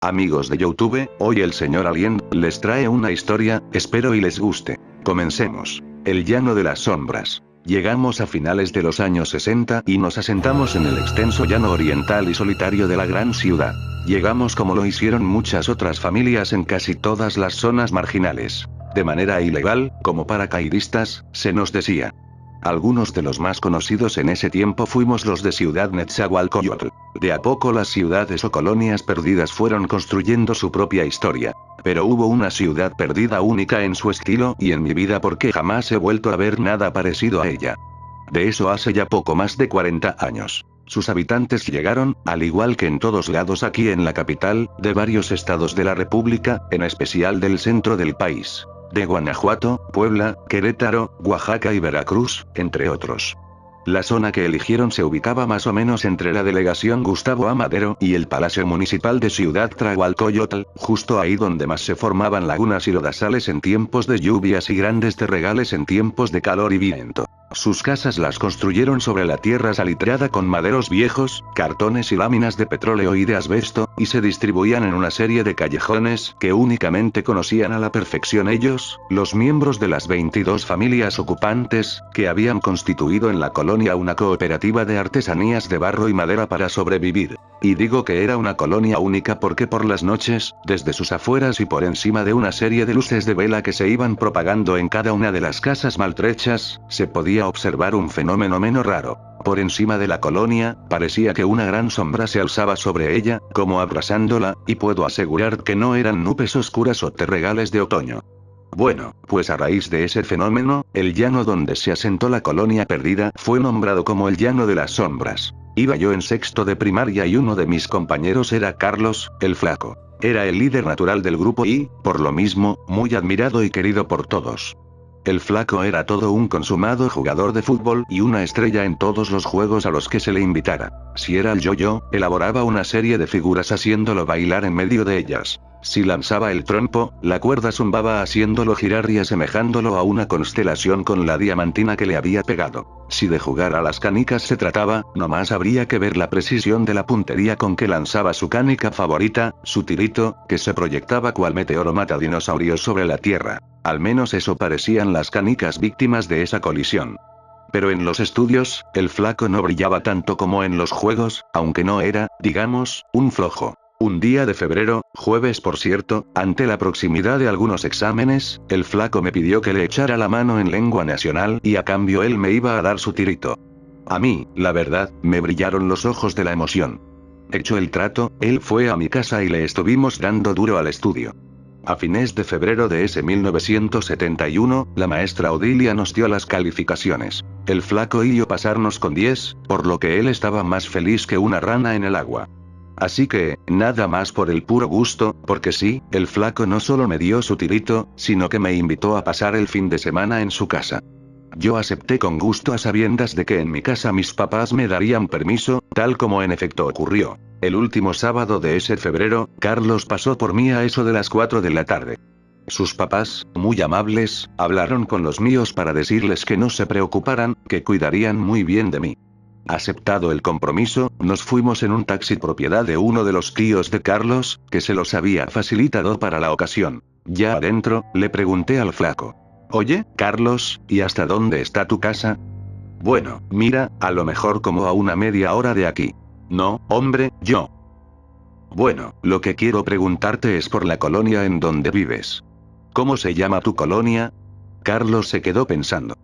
Amigos de YouTube, hoy el señor Alien les trae una historia, espero y les guste. Comencemos. El llano de las sombras. Llegamos a finales de los años 60 y nos asentamos en el extenso llano oriental y solitario de la gran ciudad. Llegamos como lo hicieron muchas otras familias en casi todas las zonas marginales. De manera ilegal, como paracaidistas, se nos decía. Algunos de los más conocidos en ese tiempo fuimos los de Ciudad Nezahualcóyotl. De a poco las ciudades o colonias perdidas fueron construyendo su propia historia. Pero hubo una ciudad perdida única en su estilo y en mi vida porque jamás he vuelto a ver nada parecido a ella. De eso hace ya poco más de 40 años. Sus habitantes llegaron, al igual que en todos lados aquí en la capital, de varios estados de la República, en especial del centro del país. De Guanajuato, Puebla, Querétaro, Oaxaca y Veracruz, entre otros. La zona que eligieron se ubicaba más o menos entre la delegación Gustavo A. Madero y el Palacio Municipal de Ciudad Nezahualcóyotl, justo ahí donde más se formaban lagunas y lodazales en tiempos de lluvias y grandes terregales en tiempos de calor y viento. Sus casas las construyeron sobre la tierra salitrada con maderos viejos, cartones y láminas de petróleo y de asbesto, y se distribuían en una serie de callejones que únicamente conocían a la perfección ellos, los miembros de las 22 familias ocupantes, que habían constituido en la colonia una cooperativa de artesanías de barro y madera para sobrevivir. Y digo que era una colonia única porque por las noches, desde sus afueras y por encima de una serie de luces de vela que se iban propagando en cada una de las casas maltrechas, se podía observar un fenómeno menos raro. Por encima de la colonia, parecía que una gran sombra se alzaba sobre ella, como abrazándola, y puedo asegurar que no eran nubes oscuras o terregales de otoño. Bueno, pues a raíz de ese fenómeno, el llano donde se asentó la colonia perdida fue nombrado como el llano de las sombras. Iba yo en sexto de primaria y uno de mis compañeros era Carlos, el flaco. Era el líder natural del grupo y, por lo mismo, muy admirado y querido por todos. El flaco era todo un consumado jugador de fútbol y una estrella en todos los juegos a los que se le invitara. Si era el yo-yo, elaboraba una serie de figuras haciéndolo bailar en medio de ellas. Si lanzaba el trompo, la cuerda zumbaba haciéndolo girar y asemejándolo a una constelación con la diamantina que le había pegado. Si de jugar a las canicas se trataba, nomás habría que ver la precisión de la puntería con que lanzaba su canica favorita, su tirito, que se proyectaba cual meteoro matadinosaurios sobre la tierra. Al menos eso parecían las canicas víctimas de esa colisión. Pero en los estudios, el flaco no brillaba tanto como en los juegos, aunque no era, digamos, un flojo. Un día de febrero, jueves por cierto, ante la proximidad de algunos exámenes, el flaco me pidió que le echara la mano en lengua nacional y a cambio él me iba a dar su tirito. A mí, la verdad, me brillaron los ojos de la emoción. Hecho el trato, él fue a mi casa y le estuvimos dando duro al estudio. A fines de febrero de ese 1971, la maestra Odilia nos dio las calificaciones. El flaco y yo pasarnos con 10, por lo que él estaba más feliz que una rana en el agua. Así que, nada más por el puro gusto, porque sí, el flaco no solo me dio su tirito, sino que me invitó a pasar el fin de semana en su casa. Yo acepté con gusto a sabiendas de que en mi casa mis papás me darían permiso, tal como en efecto ocurrió. El último sábado de ese febrero, Carlos pasó por mí a eso de las 4 de la tarde. Sus papás, muy amables, hablaron con los míos para decirles que no se preocuparan, que cuidarían muy bien de mí. Aceptado el compromiso, nos fuimos en un taxi propiedad de uno de los tíos de Carlos, que se los había facilitado para la ocasión. Ya adentro, le pregunté al flaco. Oye, Carlos, ¿y hasta dónde está tu casa? Bueno, mira, a lo mejor como a una media hora de aquí. No, hombre, yo. Bueno, lo que quiero preguntarte es por la colonia en donde vives. ¿Cómo se llama tu colonia? Carlos se quedó pensando.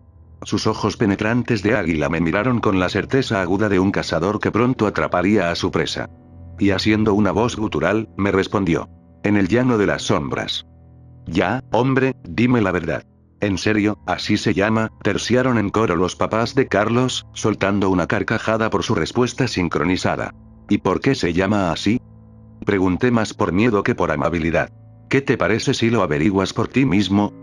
Sus ojos penetrantes de águila me miraron con la certeza aguda de un cazador que pronto atraparía a su presa. Y haciendo una voz gutural, me respondió. En el llano de las sombras. Ya, hombre, dime la verdad. En serio, así se llama, terciaron en coro los papás de Carlos, soltando una carcajada por su respuesta sincronizada. ¿Y por qué se llama así? Pregunté más por miedo que por amabilidad. ¿Qué te parece si lo averiguas por ti mismo?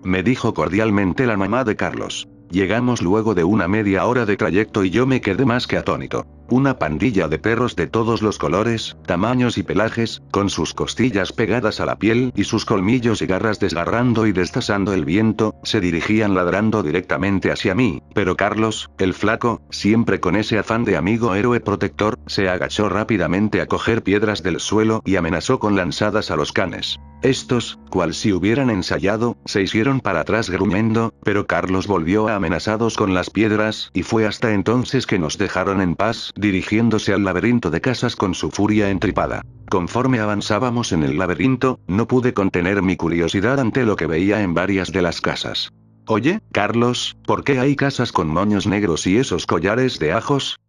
Me dijo cordialmente la mamá de Carlos. Llegamos luego de una media hora de trayecto y yo me quedé más que atónito. Una pandilla de perros de todos los colores, tamaños y pelajes, con sus costillas pegadas a la piel y sus colmillos y garras desgarrando y destazando el viento, se dirigían ladrando directamente hacia mí, pero Carlos, el flaco, siempre con ese afán de amigo héroe protector, se agachó rápidamente a coger piedras del suelo y amenazó con lanzadas a los canes. Estos, cual si hubieran ensayado, se hicieron para atrás gruñendo, pero Carlos volvió a amenazados con las piedras y fue hasta entonces que nos dejaron en paz, dirigiéndose al laberinto de casas con su furia entripada. Conforme avanzábamos en el laberinto, no pude contener mi curiosidad ante lo que veía en varias de las casas. Oye, Carlos, ¿por qué hay casas con moños negros y esos collares de ajos?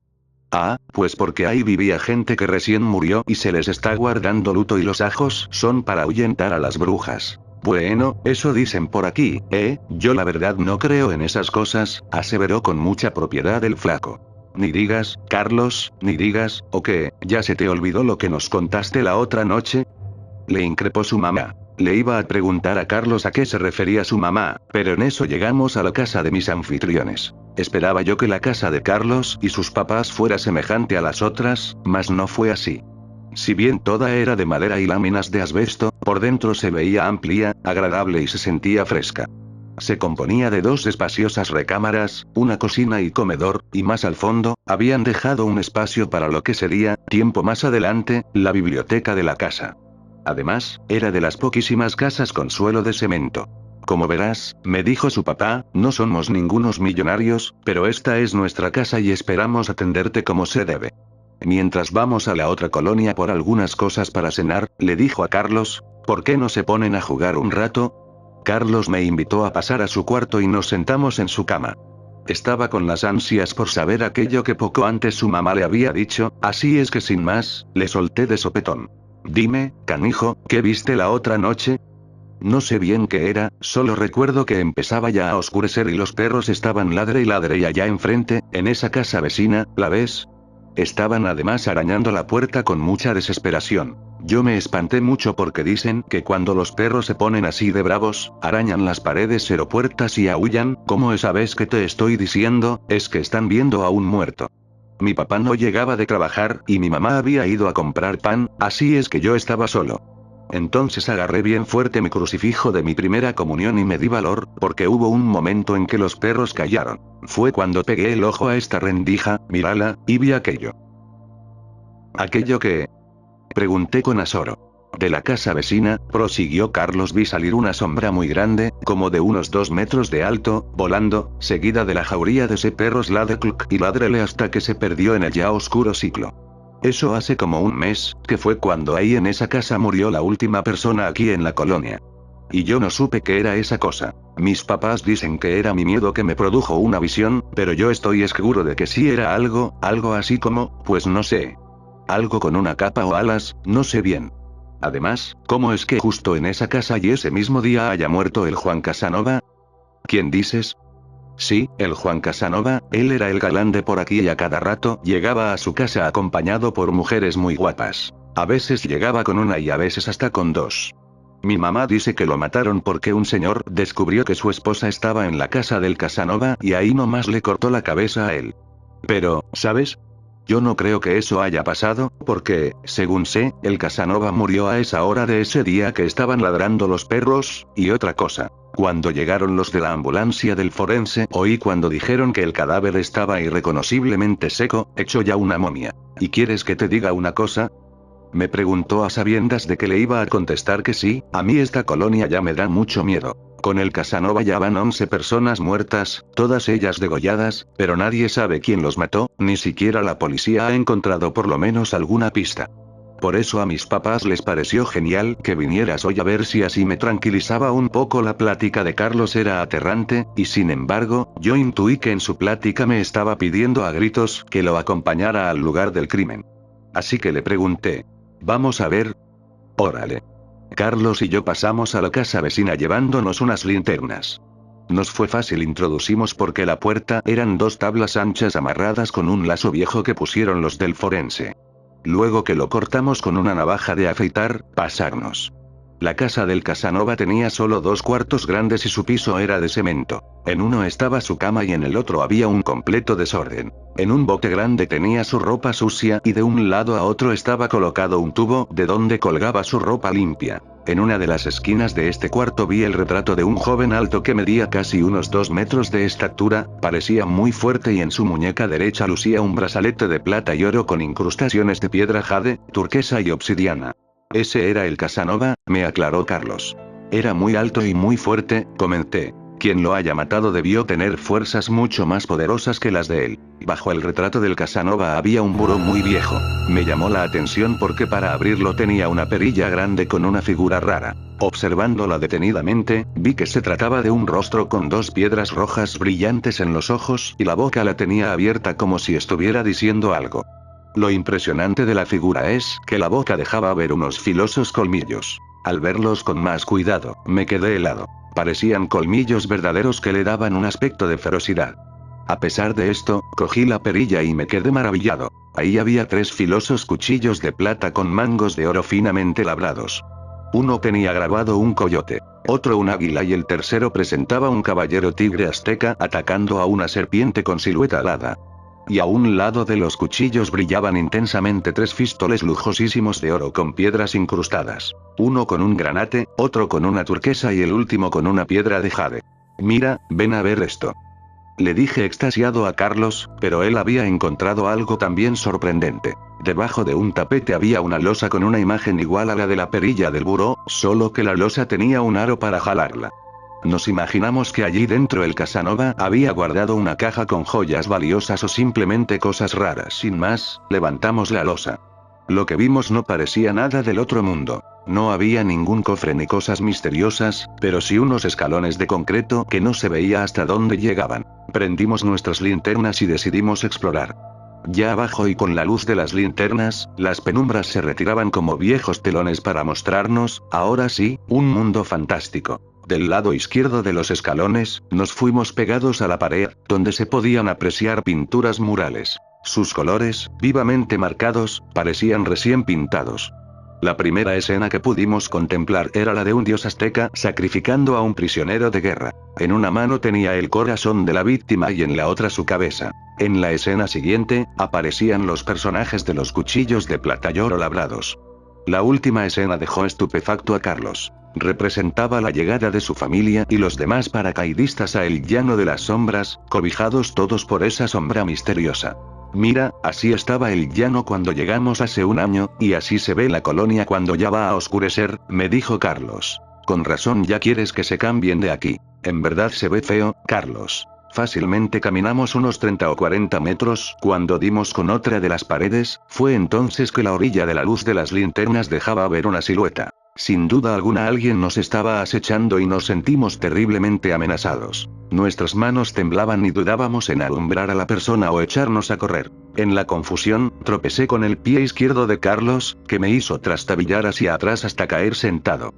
Ah, pues porque ahí vivía gente que recién murió y se les está guardando luto y los ajos son para ahuyentar a las brujas. Bueno, eso dicen por aquí, yo la verdad no creo en esas cosas, aseveró con mucha propiedad el flaco. Ni digas, Carlos, ni digas, ¿o qué? ¿Ya se te olvidó lo que nos contaste la otra noche? Le increpó su mamá. Le iba a preguntar a Carlos a qué se refería su mamá, pero en eso llegamos a la casa de mis anfitriones. Esperaba yo que la casa de Carlos y sus papás fuera semejante a las otras, mas no fue así. Si bien toda era de madera y láminas de asbesto, por dentro se veía amplia, agradable y se sentía fresca. Se componía de dos espaciosas recámaras, una cocina y comedor, y más al fondo, habían dejado un espacio para lo que sería, tiempo más adelante, la biblioteca de la casa. Además, era de las poquísimas casas con suelo de cemento. Como verás, me dijo su papá, no somos ningunos millonarios, pero esta es nuestra casa y esperamos atenderte como se debe. Mientras vamos a la otra colonia por algunas cosas para cenar, le dijo a Carlos, ¿por qué no se ponen a jugar un rato? Carlos me invitó a pasar a su cuarto y nos sentamos en su cama. Estaba con las ansias por saber aquello que poco antes su mamá le había dicho, así es que sin más, le solté de sopetón. Dime, canijo, ¿qué viste la otra noche? No sé bien qué era, solo recuerdo que empezaba ya a oscurecer y los perros estaban ladre y allá enfrente, en esa casa vecina, ¿la ves? Estaban además arañando la puerta con mucha desesperación. Yo me espanté mucho porque dicen que cuando los perros se ponen así de bravos, arañan las paredes o puertas y aúllan, como esa vez que te estoy diciendo, es que están viendo a un muerto. Mi papá no llegaba de trabajar y mi mamá había ido a comprar pan, así es que yo estaba solo. Entonces agarré bien fuerte mi crucifijo de mi primera comunión y me di valor, porque hubo un momento en que los perros callaron. Fue cuando pegué el ojo a esta rendija, mírala, y vi aquello. ¿Aquello qué? Pregunté con asoro. De la casa vecina, prosiguió Carlos, vi salir una sombra muy grande, como de unos 2 metros de alto, volando, seguida de la jauría de ese perros ladrecluk y ladrele hasta que se perdió en el ya oscuro ciclo. Eso hace como un mes, que fue cuando ahí en esa casa murió la última persona aquí en la colonia. Y yo no supe qué era esa cosa. Mis papás dicen que era mi miedo que me produjo una visión, pero yo estoy seguro de que sí era algo así como, pues no sé. Algo con una capa o alas, no sé bien. Además, ¿cómo es que justo en esa casa y ese mismo día haya muerto el Juan Casanova? ¿Quién dices? Sí, el Juan Casanova, él era el galán de por aquí y a cada rato llegaba a su casa acompañado por mujeres muy guapas. A veces llegaba con una y a veces hasta con 2. Mi mamá dice que lo mataron porque un señor descubrió que su esposa estaba en la casa del Casanova y ahí nomás le cortó la cabeza a él. Pero, ¿sabes? Yo no creo que eso haya pasado, porque, según sé, el Casanova murió a esa hora de ese día que estaban ladrando los perros, y otra cosa. Cuando llegaron los de la ambulancia del forense, oí cuando dijeron que el cadáver estaba irreconociblemente seco, hecho ya una momia. ¿Y quieres que te diga una cosa? Me preguntó a sabiendas de que le iba a contestar que sí, a mí esta colonia ya me da mucho miedo. Con el Casanova ya van 11 personas muertas, todas ellas degolladas, pero nadie sabe quién los mató, ni siquiera la policía ha encontrado por lo menos alguna pista. Por eso a mis papás les pareció genial que vinieras hoy a ver si así me tranquilizaba un poco. La plática de Carlos era aterrante, y sin embargo, yo intuí que en su plática me estaba pidiendo a gritos que lo acompañara al lugar del crimen. Así que le pregunté, ¿vamos a ver? Órale. Carlos y yo pasamos a la casa vecina llevándonos unas linternas. Nos fue fácil, introducimos porque la puerta eran 2 tablas anchas amarradas con un lazo viejo que pusieron los del forense. Luego que lo cortamos con una navaja de afeitar, pasarnos. La casa del Casanova tenía solo 2 cuartos grandes y su piso era de cemento. En uno estaba su cama y en el otro había un completo desorden. En un bote grande tenía su ropa sucia y de un lado a otro estaba colocado un tubo de donde colgaba su ropa limpia. En una de las esquinas de este cuarto vi el retrato de un joven alto que medía casi unos 2 metros de estatura, parecía muy fuerte y en su muñeca derecha lucía un brazalete de plata y oro con incrustaciones de piedra jade, turquesa y obsidiana. Ese era el Casanova, me aclaró Carlos. Era muy alto y muy fuerte, comenté. Quien lo haya matado debió tener fuerzas mucho más poderosas que las de él. Bajo el retrato del Casanova había un buró muy viejo. Me llamó la atención porque para abrirlo tenía una perilla grande con una figura rara. Observándola detenidamente, vi que se trataba de un rostro con 2 piedras rojas brillantes en los ojos y la boca la tenía abierta como si estuviera diciendo algo. Lo impresionante de la figura es que la boca dejaba ver unos filosos colmillos. Al verlos con más cuidado, me quedé helado. Parecían colmillos verdaderos que le daban un aspecto de ferocidad. A pesar de esto, cogí la perilla y me quedé maravillado. Ahí había 3 filosos cuchillos de plata con mangos de oro finamente labrados. Uno tenía grabado un coyote, otro un águila y el tercero presentaba un caballero tigre azteca atacando a una serpiente con silueta alada. Y a un lado de los cuchillos brillaban intensamente 3 fístoles lujosísimos de oro con piedras incrustadas. Uno con un granate, otro con una turquesa y el último con una piedra de jade. Mira, ven a ver esto. Le dije extasiado a Carlos, pero él había encontrado algo también sorprendente. Debajo de un tapete había una losa con una imagen igual a la de la perilla del buró, solo que la losa tenía un aro para jalarla. Nos imaginamos que allí dentro el Casanova había guardado una caja con joyas valiosas o simplemente cosas raras. Sin más, levantamos la losa. Lo que vimos no parecía nada del otro mundo. No había ningún cofre ni cosas misteriosas, pero sí unos escalones de concreto que no se veía hasta dónde llegaban. Prendimos nuestras linternas y decidimos explorar. Ya abajo y con la luz de las linternas, las penumbras se retiraban como viejos telones para mostrarnos, ahora sí, un mundo fantástico. Del lado izquierdo de los escalones, nos fuimos pegados a la pared, donde se podían apreciar pinturas murales. Sus colores, vivamente marcados, parecían recién pintados. La primera escena que pudimos contemplar era la de un dios azteca sacrificando a un prisionero de guerra. En una mano tenía el corazón de la víctima y en la otra su cabeza. En la escena siguiente, aparecían los personajes de los cuchillos de plata y oro labrados. La última escena dejó estupefacto a Carlos. Representaba la llegada de su familia y los demás paracaidistas a el llano de las sombras, cobijados todos por esa sombra misteriosa. Mira, así estaba el llano cuando llegamos hace un año, y así se ve la colonia cuando ya va a oscurecer, me dijo Carlos. Con razón ya quieres que se cambien de aquí. En verdad se ve feo, Carlos. Fácilmente caminamos unos 30 o 40 metros, cuando dimos con otra de las paredes, fue entonces que la orilla de la luz de las linternas dejaba ver una silueta. Sin duda alguna alguien nos estaba acechando y nos sentimos terriblemente amenazados. Nuestras manos temblaban y dudábamos en alumbrar a la persona o echarnos a correr. En la confusión, tropecé con el pie izquierdo de Carlos, que me hizo trastabillar hacia atrás hasta caer sentado.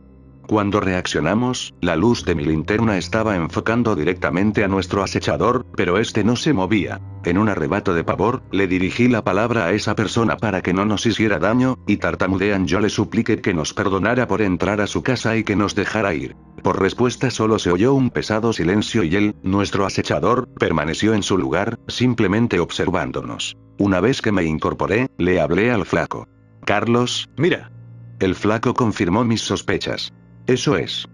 Cuando reaccionamos, la luz de mi linterna estaba enfocando directamente a nuestro acechador, pero este no se movía. En un arrebato de pavor, le dirigí la palabra a esa persona para que no nos hiciera daño, y tartamudean yo le supliqué que nos perdonara por entrar a su casa y que nos dejara ir. Por respuesta solo se oyó un pesado silencio y él, nuestro acechador, permaneció en su lugar, simplemente observándonos. Una vez que me incorporé, le hablé al flaco. Carlos, mira. El flaco confirmó mis sospechas. Eso es.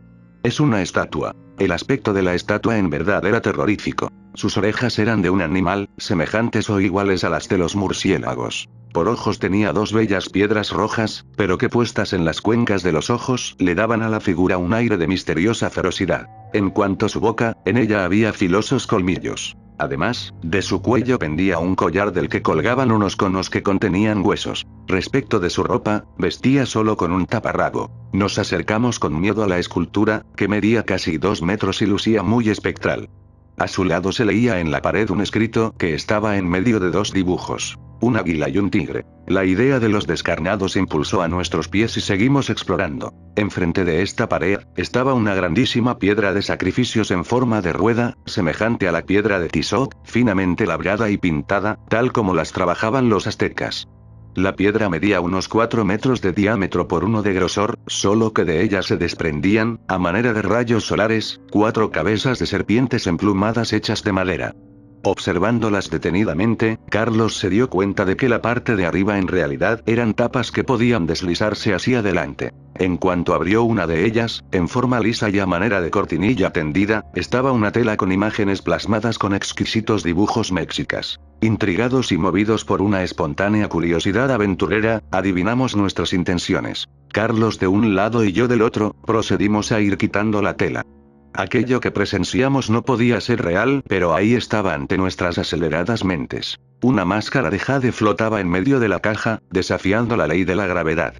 Es una estatua. El aspecto de la estatua en verdad era terrorífico. Sus orejas eran de un animal, semejantes o iguales a las de los murciélagos. Por ojos tenía 2 bellas piedras rojas, pero que puestas en las cuencas de los ojos, le daban a la figura un aire de misteriosa ferocidad. En cuanto a su boca, en ella había filosos colmillos. Además, de su cuello pendía un collar del que colgaban unos conos que contenían huesos. Respecto de su ropa, vestía solo con un taparrabo. Nos acercamos con miedo a la escultura, que medía casi 2 metros y lucía muy espectral. A su lado se leía en la pared un escrito que estaba en medio de 2 dibujos. Un águila y un tigre. La idea de los descarnados impulsó a nuestros pies y seguimos explorando. Enfrente de esta pared, estaba una grandísima piedra de sacrificios en forma de rueda, semejante a la piedra de Tizoc, finamente labrada y pintada, tal como las trabajaban los aztecas. La piedra medía unos 4 metros de diámetro por 1 de grosor, solo que de ella se desprendían, a manera de rayos solares, 4 cabezas de serpientes emplumadas hechas de madera. Observándolas detenidamente, Carlos se dio cuenta de que la parte de arriba en realidad eran tapas que podían deslizarse hacia adelante. En cuanto abrió una de ellas, en forma lisa y a manera de cortinilla tendida, estaba una tela con imágenes plasmadas con exquisitos dibujos mexicas. Intrigados y movidos por una espontánea curiosidad aventurera, adivinamos nuestras intenciones. Carlos de un lado y yo del otro, procedimos a ir quitando la tela. Aquello que presenciamos no podía ser real, pero ahí estaba ante nuestras aceleradas mentes. Una máscara de jade flotaba en medio de la caja, desafiando la ley de la gravedad.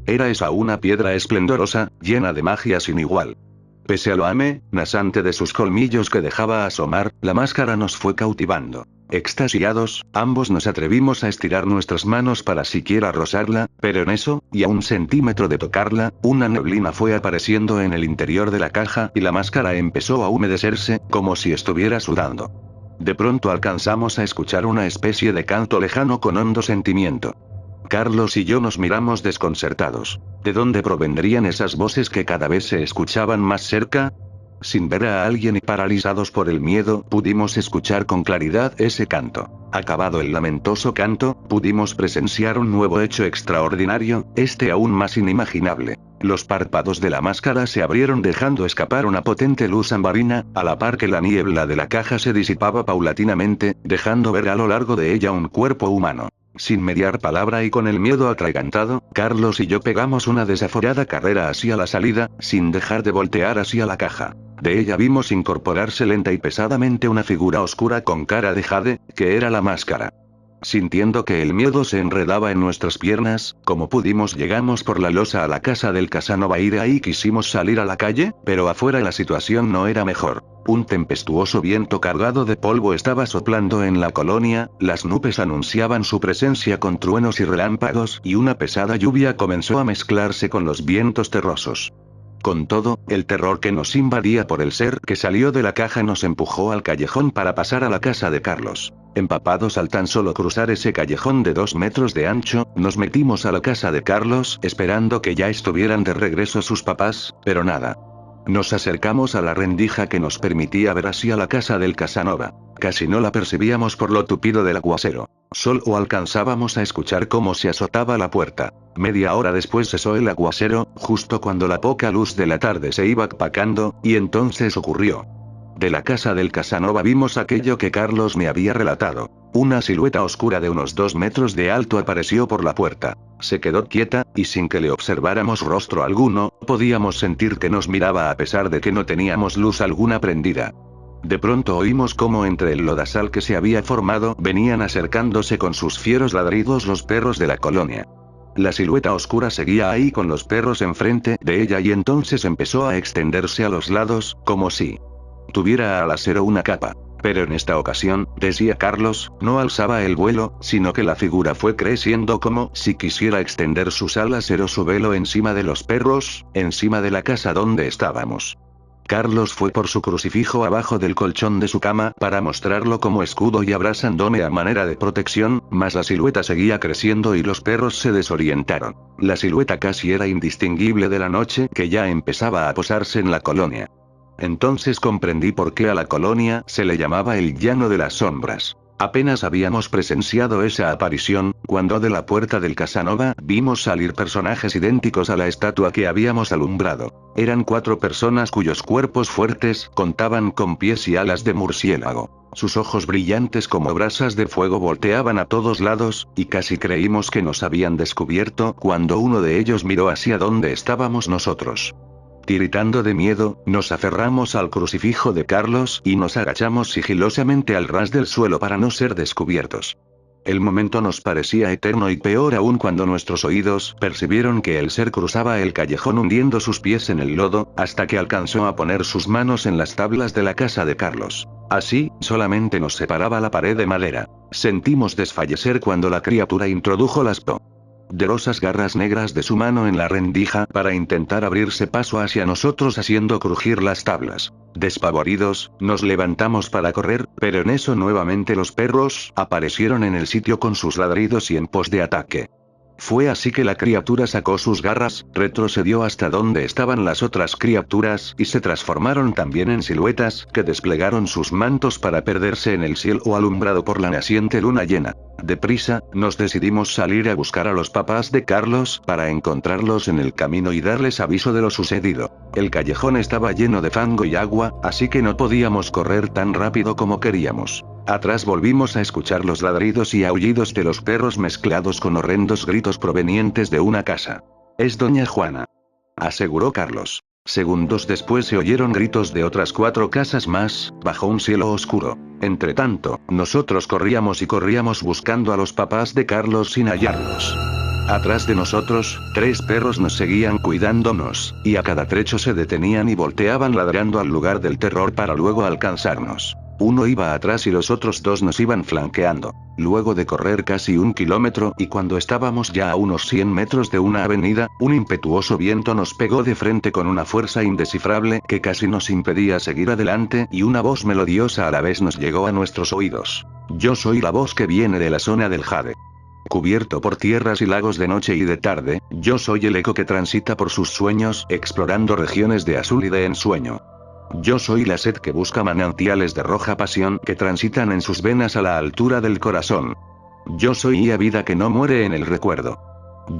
Era esa una piedra esplendorosa, llena de magia sin igual. Pese a lo amenazante de sus colmillos que dejaba asomar, la máscara nos fue cautivando. Extasiados, ambos nos atrevimos a estirar nuestras manos para siquiera rozarla, pero en eso, y a 1 centímetro de tocarla, una neblina fue apareciendo en el interior de la caja y la máscara empezó a humedecerse, como si estuviera sudando. De pronto alcanzamos a escuchar una especie de canto lejano con hondo sentimiento. Carlos y yo nos miramos desconcertados. ¿De dónde provendrían esas voces que cada vez se escuchaban más cerca? Sin ver a alguien y paralizados por el miedo, pudimos escuchar con claridad ese canto. Acabado el lamentoso canto, pudimos presenciar un nuevo hecho extraordinario, aún más inimaginable. Los párpados de la máscara se abrieron dejando escapar una potente luz ambarina, a la par que la niebla de la caja se disipaba paulatinamente, dejando ver a lo largo de ella un cuerpo humano. Sin mediar palabra y con el miedo atragantado, Carlos y yo pegamos una desaforada carrera hacia la salida, sin dejar de voltear hacia la caja. De ella vimos incorporarse lenta y pesadamente una figura oscura con cara de jade, que era la máscara. Sintiendo que el miedo se enredaba en nuestras piernas, como pudimos llegamos por la losa a la casa del Casanova y de ahí quisimos salir a la calle, pero afuera la situación no era mejor. Un tempestuoso viento cargado de polvo estaba soplando en la colonia, las nubes anunciaban su presencia con truenos y relámpagos y una pesada lluvia comenzó a mezclarse con los vientos terrosos. Con todo, el terror que nos invadía por el ser que salió de la caja nos empujó al callejón para pasar a la casa de Carlos. Empapados al tan solo cruzar ese callejón de 2 metros de ancho, nos metimos a la casa de Carlos esperando que ya estuvieran de regreso sus papás, pero nada. Nos acercamos a la rendija que nos permitía ver hacia la casa del Casanova. Casi no la percibíamos por lo tupido del aguacero. Solo alcanzábamos a escuchar cómo se azotaba la puerta. Media hora después cesó el aguacero, justo cuando la poca luz de la tarde se iba apagando, y entonces ocurrió. De la casa del Casanova vimos aquello que Carlos me había relatado. Una silueta oscura de unos 2 metros de alto apareció por la puerta. Se quedó quieta, y sin que le observáramos rostro alguno, podíamos sentir que nos miraba a pesar de que no teníamos luz alguna prendida. De pronto oímos cómo entre el lodazal que se había formado venían acercándose con sus fieros ladridos los perros de la colonia. La silueta oscura seguía ahí con los perros enfrente de ella y entonces empezó a extenderse a los lados, como si tuviera al acero una capa. Pero en esta ocasión, decía Carlos, no alzaba el vuelo, sino que la figura fue creciendo como si quisiera extender sus alas o su velo encima de los perros, encima de la casa donde estábamos. Carlos fue por su crucifijo abajo del colchón de su cama para mostrarlo como escudo y abrazándome a manera de protección, mas la silueta seguía creciendo y los perros se desorientaron. La silueta casi era indistinguible de la noche que ya empezaba a posarse en la colonia. Entonces comprendí por qué a la colonia se le llamaba el Llano de las Sombras. Apenas habíamos presenciado esa aparición, cuando de la puerta del Casanova vimos salir personajes idénticos a la estatua que habíamos alumbrado. Eran 4 personas cuyos cuerpos fuertes contaban con pies y alas de murciélago. Sus ojos brillantes como brasas de fuego volteaban a todos lados, y casi creímos que nos habían descubierto cuando uno de ellos miró hacia donde estábamos nosotros. Tiritando de miedo, nos aferramos al crucifijo de Carlos y nos agachamos sigilosamente al ras del suelo para no ser descubiertos. El momento nos parecía eterno y peor aún cuando nuestros oídos percibieron que el ser cruzaba el callejón hundiendo sus pies en el lodo, hasta que alcanzó a poner sus manos en las tablas de la casa de Carlos. Así, solamente nos separaba la pared de madera. Sentimos desfallecer cuando la criatura introdujo las poderosas garras negras de su mano en la rendija para intentar abrirse paso hacia nosotros haciendo crujir las tablas. Despavoridos, nos levantamos para correr, pero en eso nuevamente los perros aparecieron en el sitio con sus ladridos y en pos de ataque. Fue así que la criatura sacó sus garras, retrocedió hasta donde estaban las otras criaturas y se transformaron también en siluetas que desplegaron sus mantos para perderse en el cielo alumbrado por la naciente luna llena. Deprisa, nos decidimos salir a buscar a los papás de Carlos para encontrarlos en el camino y darles aviso de lo sucedido. El callejón estaba lleno de fango y agua, así que no podíamos correr tan rápido como queríamos. Atrás volvimos a escuchar los ladridos y aullidos de los perros mezclados con horrendos gritos provenientes de una casa. «Es doña Juana», aseguró Carlos. Segundos después se oyeron gritos de otras 4 casas más, bajo un cielo oscuro. Entretanto, nosotros corríamos y corríamos buscando a los papás de Carlos sin hallarlos. Atrás de nosotros, 3 perros nos seguían cuidándonos, y a cada trecho se detenían y volteaban ladrando al lugar del terror para luego alcanzarnos. Uno iba atrás y los otros 2 nos iban flanqueando. Luego de correr casi 1 kilómetro y cuando estábamos ya a unos 100 metros de una avenida, un impetuoso viento nos pegó de frente con una fuerza indescifrable que casi nos impedía seguir adelante y una voz melodiosa a la vez nos llegó a nuestros oídos. Yo soy la voz que viene de la zona del Jade. Cubierto por tierras y lagos de noche y de tarde, yo soy el eco que transita por sus sueños explorando regiones de azul y de ensueño. Yo soy la sed que busca manantiales de roja pasión que transitan en sus venas a la altura del corazón. Yo soy la vida que no muere en el recuerdo.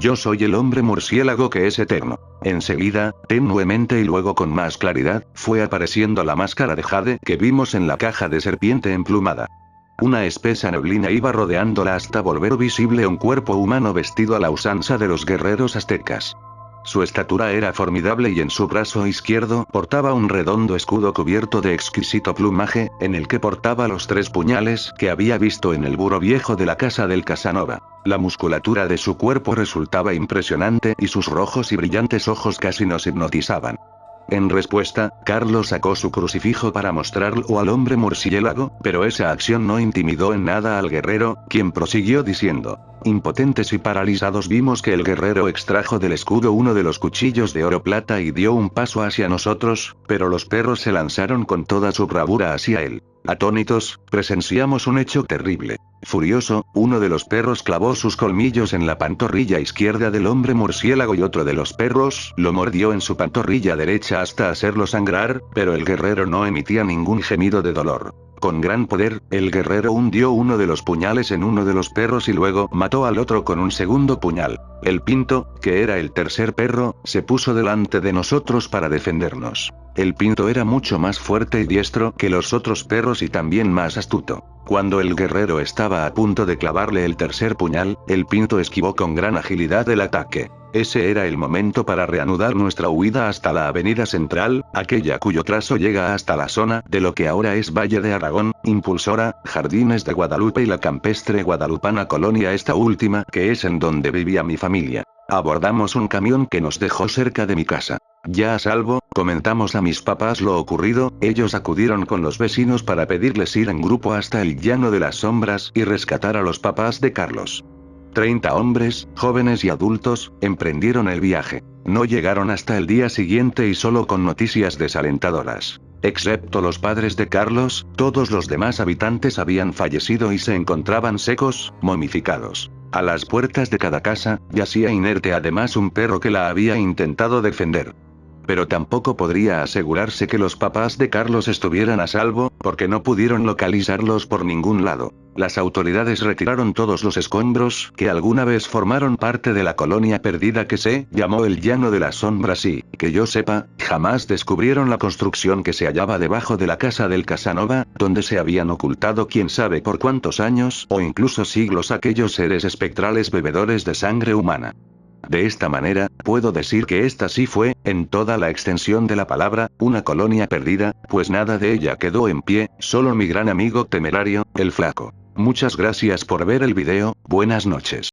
Yo soy el hombre murciélago que es eterno. Enseguida, tenuemente y luego con más claridad, fue apareciendo la máscara de Jade que vimos en la caja de serpiente emplumada. Una espesa neblina iba rodeándola hasta volver visible un cuerpo humano vestido a la usanza de los guerreros aztecas. Su estatura era formidable y en su brazo izquierdo portaba un redondo escudo cubierto de exquisito plumaje, en el que portaba los 3 puñales que había visto en el buró viejo de la casa del Casanova. La musculatura de su cuerpo resultaba impresionante y sus rojos y brillantes ojos casi nos hipnotizaban. En respuesta, Carlos sacó su crucifijo para mostrarlo al hombre murciélago, pero esa acción no intimidó en nada al guerrero, quien prosiguió diciendo. Impotentes y paralizados vimos que el guerrero extrajo del escudo uno de los cuchillos de oro plata y dio un paso hacia nosotros, pero los perros se lanzaron con toda su bravura hacia él. Atónitos, presenciamos un hecho terrible. Furioso, uno de los perros clavó sus colmillos en la pantorrilla izquierda del hombre murciélago y otro de los perros lo mordió en su pantorrilla derecha hasta hacerlo sangrar, pero el guerrero no emitía ningún gemido de dolor. Con gran poder, el guerrero hundió uno de los puñales en uno de los perros y luego mató al otro con un segundo puñal. El Pinto, que era el tercer perro, se puso delante de nosotros para defendernos. El Pinto era mucho más fuerte y diestro que los otros perros y también más astuto. Cuando el guerrero estaba a punto de clavarle el tercer puñal, el Pinto esquivó con gran agilidad el ataque. Ese era el momento para reanudar nuestra huida hasta la avenida central, aquella cuyo trazo llega hasta la zona de lo que ahora es Valle de Aragón, Impulsora, Jardines de Guadalupe y la campestre guadalupana Colonia, esta última que es en donde vivía mi familia. Abordamos un camión que nos dejó cerca de mi casa. Ya a salvo, comentamos a mis papás lo ocurrido, ellos acudieron con los vecinos para pedirles ir en grupo hasta el Llano de las Sombras y rescatar a los papás de Carlos. 30 hombres, jóvenes y adultos, emprendieron el viaje. No llegaron hasta el día siguiente y solo con noticias desalentadoras. Excepto los padres de Carlos, todos los demás habitantes habían fallecido y se encontraban secos, momificados. A las puertas de cada casa, yacía inerte además un perro que la había intentado defender. Pero tampoco podría asegurarse que los papás de Carlos estuvieran a salvo, porque no pudieron localizarlos por ningún lado. Las autoridades retiraron todos los escombros que alguna vez formaron parte de la colonia perdida que se llamó el Llano de las Sombras y, que yo sepa, jamás descubrieron la construcción que se hallaba debajo de la casa del Casanova, donde se habían ocultado quién sabe por cuántos años o incluso siglos aquellos seres espectrales bebedores de sangre humana. De esta manera, puedo decir que esta sí fue, en toda la extensión de la palabra, una colonia perdida, pues nada de ella quedó en pie, solo mi gran amigo temerario, el Flaco. Muchas gracias por ver el video, buenas noches.